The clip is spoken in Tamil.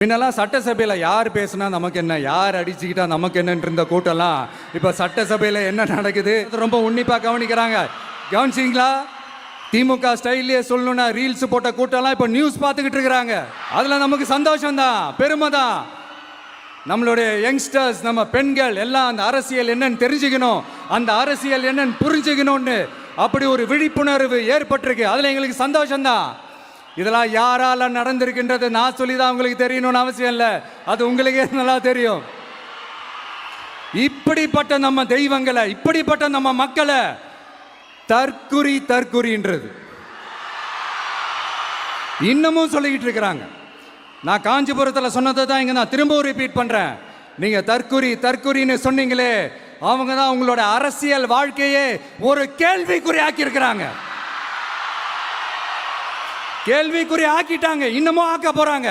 முன்னெல்லாம் சட்டசபையில் யார் பேசுனா நமக்கு என்ன, யார் அடிச்சுக்கிட்டா நமக்கு என்னன்னு இருந்த கூட்டம்லாம் இப்போ சட்டசபையில் என்ன நடக்குது ரொம்ப உன்னிப்பாக கவனிக்கிறாங்க. கவனிச்சிங்களா? திமுக ஸ்டைல்லையே சொல்லணும்னா ரீல்ஸ் போட்ட கூட்டம்லாம் இப்போ நியூஸ் பார்த்துக்கிட்டு இருக்கிறாங்க. அதில் நமக்கு சந்தோஷம்தான், பெருமை தான். நம்மளுடைய யங்ஸ்டர்ஸ், நம்ம பெண்கள் எல்லாம் அந்த அரசியல் என்னன்னு தெரிஞ்சுக்கணும், அந்த அரசியல் என்னன்னு புரிஞ்சுக்கணும்னு அப்படி ஒரு விழிப்புணர்வு ஏற்பட்டிருக்கு. அதில் எங்களுக்கு சந்தோஷம்தான். இதெல்லாம் யாரால நடந்திருக்கின்றது நான் சொல்லிதான் உங்களுக்கு தெரியணும்னு அவசியம் இல்லை, அது உங்களுக்கே நல்லா தெரியும். இப்படிப்பட்ட நம்ம தெய்வங்களை, இப்படிப்பட்ட நம்ம மக்களை தற்குறின்றது இன்னமும் சொல்லிக்கிட்டு இருக்கிறாங்க. நான் காஞ்சிபுரத்தில் சொன்னதை தான் இங்க நான் திரும்பவும் ரிப்பீட் பண்றேன். நீங்க தற்குறின்னு சொன்னீங்களே, அவங்க தான் உங்களோட அரசியல் வாழ்க்கையே ஒரு கேள்விக்குறி ஆக்கி இருக்கிறாங்க. கேள்விக்குறி ஆக்கிட்டாங்க, இன்னமும் ஆக்க போறாங்க.